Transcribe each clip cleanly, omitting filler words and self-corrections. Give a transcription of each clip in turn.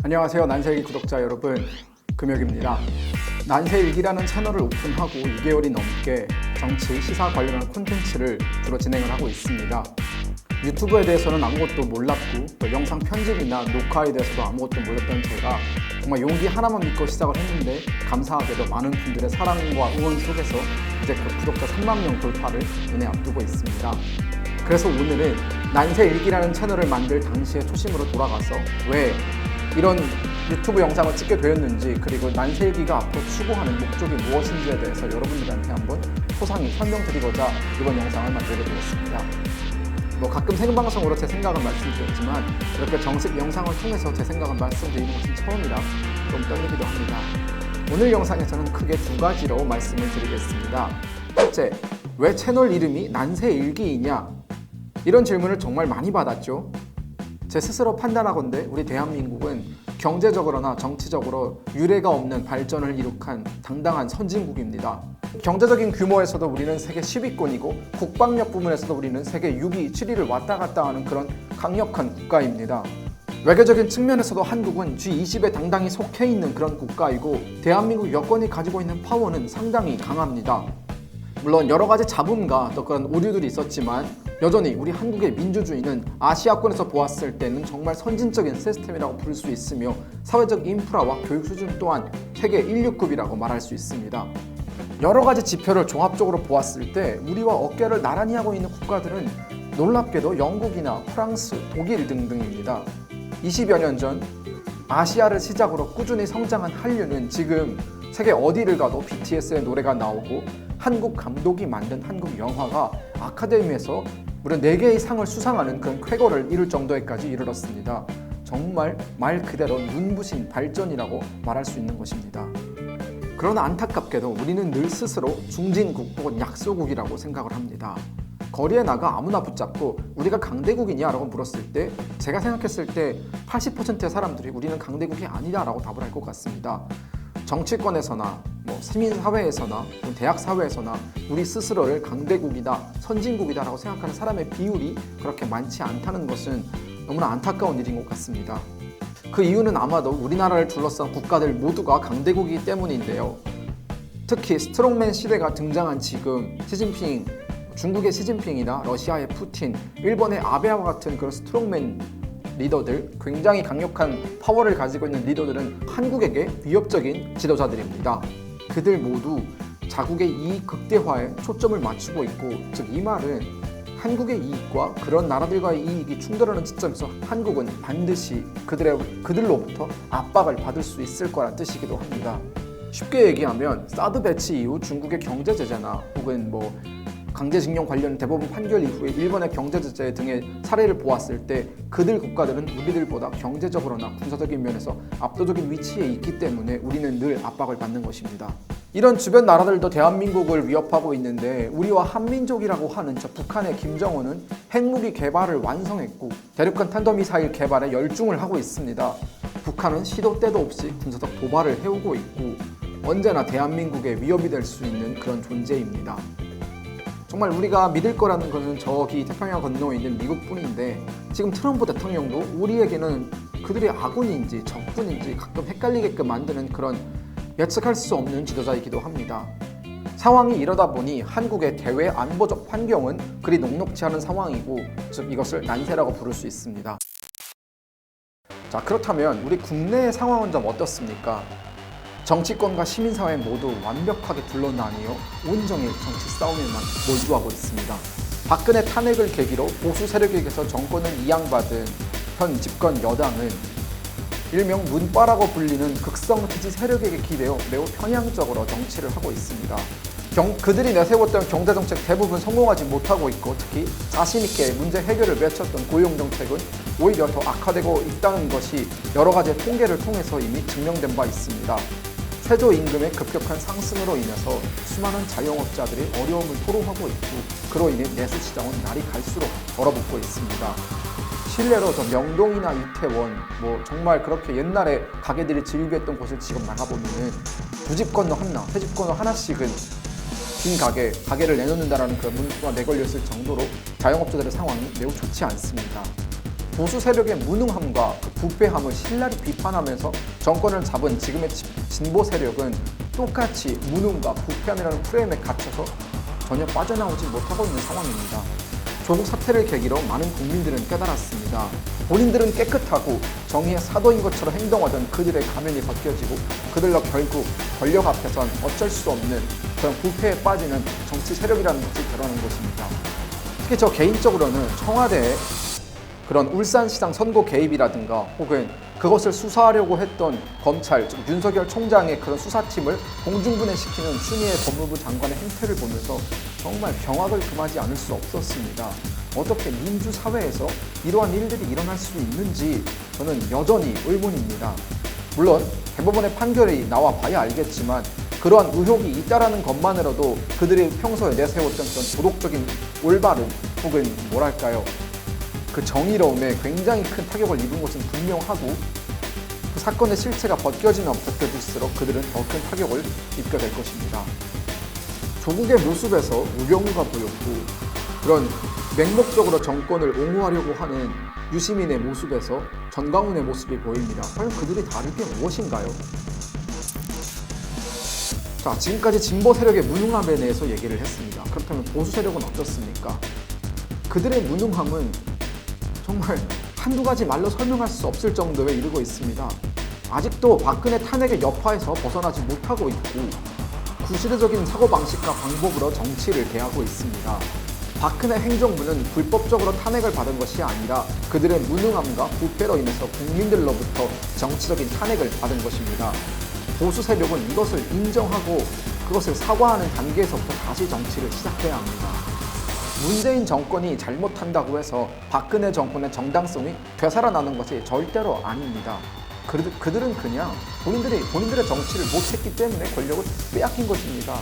안녕하세요. 난세일기 구독자 여러분, 금혁입니다. 난세일기라는 채널을 오픈하고 2개월이 넘게 정치, 시사 관련한 콘텐츠를 주로 진행을 하고 있습니다. 유튜브에 대해서는 아무것도 몰랐고 또 영상 편집이나 녹화에 대해서도 아무것도 몰랐던 제가 정말 용기 하나만 믿고 시작을 했는데 감사하게도 많은 분들의 사랑과 응원 속에서 이제 그 구독자 3만 명 돌파를 눈에 앞두고 있습니다. 그래서 오늘은 난세일기라는 채널을 만들 당시의 초심으로 돌아가서 왜 이런 유튜브 영상을 찍게 되었는지, 그리고 난세일기가 앞으로 추구하는 목적이 무엇인지에 대해서 여러분들한테 한번 소상히 설명드리고자 이번 영상을 만들게 되었습니다. 가끔 생방송으로 제 생각을 말씀드렸지만 이렇게 정식 영상을 통해서 제 생각을 말씀드리는 것은 처음이라 좀 떨리기도 합니다. 오늘 영상에서는 크게 두 가지로 말씀을 드리겠습니다. 첫째, 왜 채널 이름이 난세일기이냐? 이런 질문을 정말 많이 받았죠. 제 스스로 판단하건대 우리 대한민국은 경제적으로나 정치적으로 유례가 없는 발전을 이룩한 당당한 선진국입니다. 경제적인 규모에서도 우리는 세계 10위권이고 국방력 부문에서도 우리는 세계 6위, 7위를 왔다 갔다 하는 그런 강력한 국가입니다. 외교적인 측면에서도 한국은 G20에 당당히 속해 있는 그런 국가이고 대한민국 여권이 가지고 있는 파워는 상당히 강합니다. 물론 여러 가지 잡음과 또 그런 오류들이 있었지만 여전히 우리 한국의 민주주의는 아시아권에서 보았을 때는 정말 선진적인 시스템이라고 부를 수 있으며 사회적 인프라와 교육 수준 또한 세계 1流급이라고 말할 수 있습니다. 여러 가지 지표를 종합적으로 보았을 때 우리와 어깨를 나란히 하고 있는 국가들은 놀랍게도 영국이나 프랑스, 독일 등등입니다. 20여 년 전 아시아를 시작으로 꾸준히 성장한 한류는 지금 세계 어디를 가도 BTS의 노래가 나오고 한국 감독이 만든 한국 영화가 아카데미에서 무려 4개의 상을 수상하는 그런 쾌거를 이룰 정도에까지 이르렀습니다. 정말 말 그대로 눈부신 발전이라고 말할 수 있는 것입니다. 그러나 안타깝게도 우리는 늘 스스로 중진국 혹은 약소국이라고 생각을 합니다. 거리에 나가 아무나 붙잡고 우리가 강대국이냐라고 물었을 때 제가 생각했을 때 80%의 사람들이 우리는 강대국이 아니다라고 답을 할 것 같습니다. 정치권에서나 시민사회에서나 대학사회에서나 우리 스스로를 강대국이다, 선진국이다 라고 생각하는 사람의 비율이 그렇게 많지 않다는 것은 너무나 안타까운 일인 것 같습니다. 그 이유는 아마도 우리나라를 둘러싼 국가들 모두가 강대국이기 때문인데요. 특히 스트롱맨 시대가 등장한 지금 중국의 시진핑이나 러시아의 푸틴, 일본의 아베와 같은 그런 스트롱맨 리더들, 굉장히 강력한 파워를 가지고 있는 리더들은 한국에게 위협적인 지도자들입니다. 그들 모두 자국의 이익 극대화에 초점을 맞추고 있고, 즉 이 말은 한국의 이익과 그런 나라들과의 이익이 충돌하는 시점에서 한국은 반드시 그들로부터 압박을 받을 수 있을 거란 뜻이기도 합니다. 쉽게 얘기하면 사드 배치 이후 중국의 경제 제재나 혹은 강제징용 관련 대법원 판결 이후에 일본의 경제제재 등의 사례를 보았을 때 그들 국가들은 우리들보다 경제적으로나 군사적인 면에서 압도적인 위치에 있기 때문에 우리는 늘 압박을 받는 것입니다. 이런 주변 나라들도 대한민국을 위협하고 있는데 우리와 한민족이라고 하는 저 북한의 김정은은 핵무기 개발을 완성했고 대륙간 탄도미사일 개발에 열중을 하고 있습니다. 북한은 시도 때도 없이 군사적 도발을 해오고 있고 언제나 대한민국의 위협이 될 수 있는 그런 존재입니다. 정말 우리가 믿을 거라는 것은 저기 태평양 건너에 있는 미국뿐인데 지금 트럼프 대통령도 우리에게는 그들의 아군인지 적군인지 가끔 헷갈리게끔 만드는 그런 예측할 수 없는 지도자이기도 합니다. 상황이 이러다 보니 한국의 대외 안보적 환경은 그리 녹록지 않은 상황이고 즉 이것을 난세라고 부를 수 있습니다. 자, 그렇다면 우리 국내의 상황은 좀 어떻습니까? 정치권과 시민사회 모두 완벽하게 둘러나뉘어 온종일 정치 싸움에만 몰두하고 있습니다. 박근혜 탄핵을 계기로 보수 세력에게서 정권을 이양받은 현 집권 여당은 일명 문빠라고 불리는 극성 지지 세력에게 기대어 매우 편향적으로 정치를 하고 있습니다. 그들이 내세웠던 경제정책 대부분 성공하지 못하고 있고 특히 자신있게 문제 해결을 외쳤던 고용정책은 오히려 더 악화되고 있다는 것이 여러 가지 통계를 통해서 이미 증명된 바 있습니다. 최저임금의 급격한 상승으로 인해서 수많은 자영업자들이 어려움을 토로하고 있고 그로 인해 내수시장은 날이 갈수록 얼어붙고 있습니다. 실례로 저 명동이나 이태원 정말 그렇게 옛날에 가게들이 즐비했던 곳을 지금 나가보면은 두 집 건너 하나, 세 집 건너 하나씩은 빈 가게를 내놓는다라는 그런 문구가 내걸려 있을 정도로 자영업자들의 상황이 매우 좋지 않습니다. 보수 세력의 무능함과 그 부패함을 신랄히 비판하면서 정권을 잡은 지금의 진보 세력은 똑같이 무능과 부패함이라는 프레임에 갇혀서 전혀 빠져나오지 못하고 있는 상황입니다. 조국 사태를 계기로 많은 국민들은 깨달았습니다. 본인들은 깨끗하고 정의의 사도인 것처럼 행동하던 그들의 가면이 벗겨지고 그들로 결국 권력 앞에선 어쩔 수 없는 그런 부패에 빠지는 정치 세력이라는 것이 드러나는 것입니다. 특히 저 개인적으로는 청와대의 그런 울산시장 선거 개입이라든가 혹은 그것을 수사하려고 했던 검찰, 즉 윤석열 총장의 그런 수사팀을 공중분해시키는 추미애 법무부 장관의 행태를 보면서 정말 경악을 금하지 않을 수 없었습니다. 어떻게 민주사회에서 이러한 일들이 일어날 수 있는지 저는 여전히 의문입니다. 물론 대법원의 판결이 나와 봐야 알겠지만 그러한 의혹이 있다라는 것만으로도 그들이 평소에 내세웠던 그런 도덕적인 올바름 혹은 뭐랄까요, 그 정의로움에 굉장히 큰 타격을 입은 것은 분명하고 그 사건의 실체가 벗겨지면 벗겨질수록 그들은 더 큰 타격을 입게 될 것입니다. 조국의 모습에서 무경우가 보였고 그런 맹목적으로 정권을 옹호하려고 하는 유시민의 모습에서 전광훈의 모습이 보입니다. 과연 그들이 다른 게 무엇인가요? 자, 지금까지 진보 세력의 무능함에 대해서 얘기를 했습니다. 그렇다면 보수 세력은 어떻습니까? 그들의 무능함은 정말 한두 가지 말로 설명할 수 없을 정도에 이르고 있습니다. 아직도 박근혜 탄핵의 여파에서 벗어나지 못하고 있고 구시대적인 사고방식과 방법으로 정치를 대하고 있습니다. 박근혜 행정부는 불법적으로 탄핵을 받은 것이 아니라 그들의 무능함과 부패로 인해서 국민들로부터 정치적인 탄핵을 받은 것입니다. 보수 세력은 이것을 인정하고 그것을 사과하는 단계에서부터 다시 정치를 시작해야 합니다. 문재인 정권이 잘못한다고 해서 박근혜 정권의 정당성이 되살아나는 것이 절대로 아닙니다. 그들은 그냥 본인들의 정치를 못했기 때문에 권력을 빼앗긴 것입니다.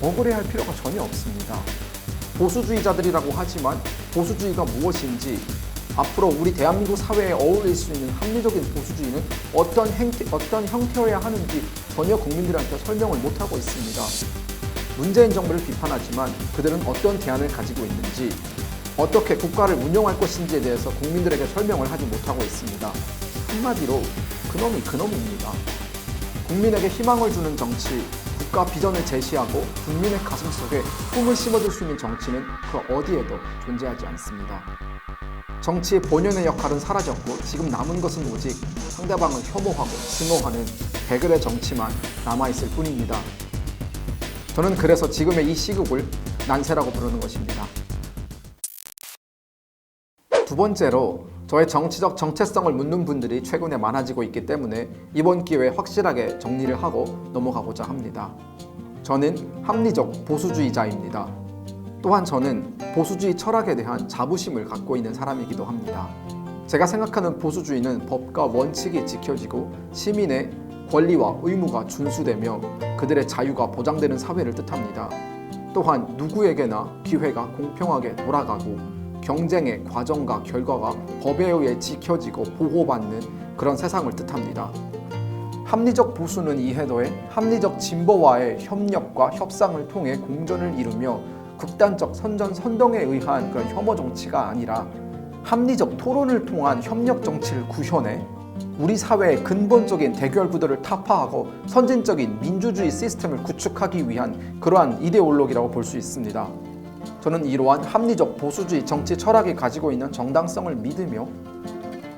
억울해할 필요가 전혀 없습니다. 보수주의자들이라고 하지만 보수주의가 무엇인지, 앞으로 우리 대한민국 사회에 어울릴 수 있는 합리적인 보수주의는 어떤 형태여야 하는지 전혀 국민들한테 설명을 못하고 있습니다. 문재인 정부를 비판하지만 그들은 어떤 대안을 가지고 있는지, 어떻게 국가를 운영할 것인지에 대해서 국민들에게 설명을 하지 못하고 있습니다. 한마디로 그놈입니다. 국민에게 희망을 주는 정치, 국가 비전을 제시하고 국민의 가슴속에 꿈을 심어줄 수 있는 정치는 그 어디에도 존재하지 않습니다. 정치의 본연의 역할은 사라졌고 지금 남은 것은 오직 상대방을 혐오하고 증오하는 배글의 정치만 남아있을 뿐입니다. 저는 그래서 지금의 이 시국을 난세라고 부르는 것입니다. 두 번째로, 저의 정치적 정체성을 묻는 분들이 최근에 많아지고 있기 때문에 이번 기회에 확실하게 정리를 하고 넘어가고자 합니다. 저는 합리적 보수주의자입니다. 또한 저는 보수주의 철학에 대한 자부심을 갖고 있는 사람이기도 합니다. 제가 생각하는 보수주의는 법과 원칙이 지켜지고 시민의 권리와 의무가 준수되며 그들의 자유가 보장되는 사회를 뜻합니다. 또한 누구에게나 기회가 공평하게 돌아가고 경쟁의 과정과 결과가 법에 의해 지켜지고 보호받는 그런 세상을 뜻합니다. 합리적 보수는 이해도에 합리적 진보와의 협력과 협상을 통해 공존을 이루며 극단적 선동에 의한 그런 혐오 정치가 아니라 합리적 토론을 통한 협력 정치를 구현해 우리 사회의 근본적인 대결 구도를 타파하고 선진적인 민주주의 시스템을 구축하기 위한 그러한 이데올로기라고 볼 수 있습니다. 저는 이러한 합리적 보수주의 정치 철학이 가지고 있는 정당성을 믿으며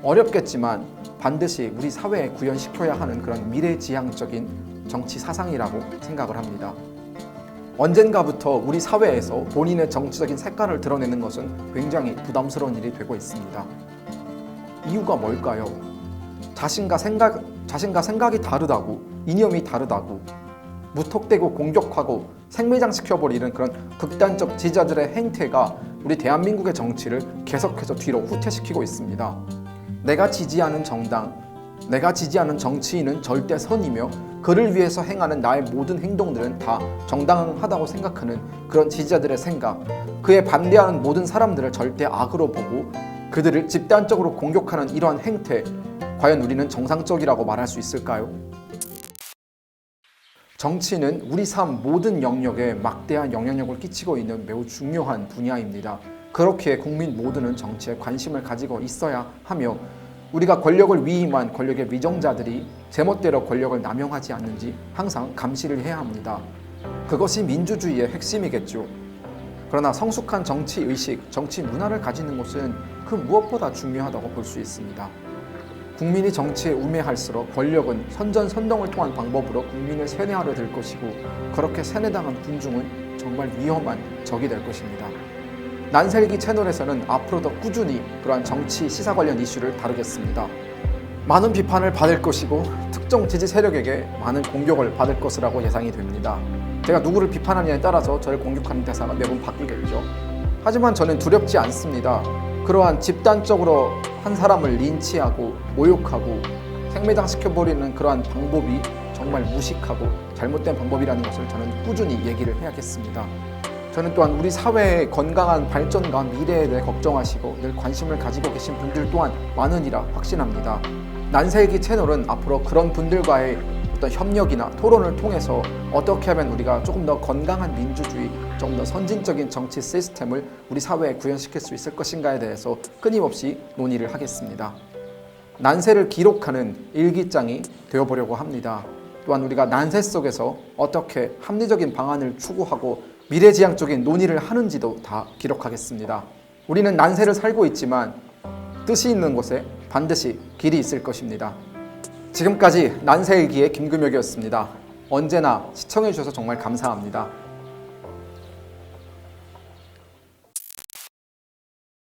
어렵겠지만 반드시 우리 사회에 구현시켜야 하는 그런 미래지향적인 정치 사상이라고 생각을 합니다. 언젠가부터 우리 사회에서 본인의 정치적인 색깔을 드러내는 것은 굉장히 부담스러운 일이 되고 있습니다. 이유가 뭘까요? 자신과 생각이 다르다고, 이념이 다르다고 무턱대고 공격하고 생매장시켜버리는 그런 극단적 지지자들의 행태가 우리 대한민국의 정치를 계속해서 뒤로 후퇴시키고 있습니다. 내가 지지하는 정당, 내가 지지하는 정치인은 절대 선이며 그를 위해서 행하는 나의 모든 행동들은 다 정당하다고 생각하는 그런 지지자들의 생각, 그에 반대하는 모든 사람들을 절대 악으로 보고 그들을 집단적으로 공격하는 이러한 행태, 과연 우리는 정상적이라고 말할 수 있을까요? 정치는 우리 삶 모든 영역에 막대한 영향력을 끼치고 있는 매우 중요한 분야입니다. 그렇기에 국민 모두는 정치에 관심을 가지고 있어야 하며 우리가 권력을 위임한 권력의 위정자들이 제멋대로 권력을 남용하지 않는지 항상 감시를 해야 합니다. 그것이 민주주의의 핵심이겠죠. 그러나 성숙한 정치의식, 정치 문화를 가지는 것은 그 무엇보다 중요하다고 볼 수 있습니다. 국민이 정치에 우매할수록 권력은 선전선동을 통한 방법으로 국민을 세뇌하려 들 것이고 그렇게 세뇌당한 군중은 정말 위험한 적이 될 것입니다. 난세일기 채널에서는 앞으로 더 꾸준히 그러한 정치, 시사 관련 이슈를 다루겠습니다. 많은 비판을 받을 것이고 특정 지지 세력에게 많은 공격을 받을 것이라고 예상이 됩니다. 제가 누구를 비판하느냐에 따라서 저를 공격하는 대사가 매번 바뀌겠죠. 하지만 저는 두렵지 않습니다. 그러한 집단적으로 한 사람을 린치하고 모욕하고 생매장시켜버리는 그러한 방법이 정말 무식하고 잘못된 방법이라는 것을 저는 꾸준히 얘기를 해야겠습니다. 저는 또한 우리 사회의 건강한 발전과 미래에 대해 걱정하시고 늘 관심을 가지고 계신 분들 또한 많으리라 확신합니다. 난세일기 채널은 앞으로 그런 분들과의 어떤 협력이나 토론을 통해서 어떻게 하면 우리가 조금 더 건강한 민주주의, 조금 더 선진적인 정치 시스템을 우리 사회에 구현시킬 수 있을 것인가에 대해서 끊임없이 논의를 하겠습니다. 난세를 기록하는 일기장이 되어보려고 합니다. 또한 우리가 난세 속에서 어떻게 합리적인 방안을 추구하고 미래지향적인 논의를 하는지도 다 기록하겠습니다. 우리는 난세를 살고 있지만 뜻이 있는 곳에 반드시 길이 있을 것입니다. 지금까지 난세일기의 김금혁이었습니다. 언제나 시청해주셔서 정말 감사합니다.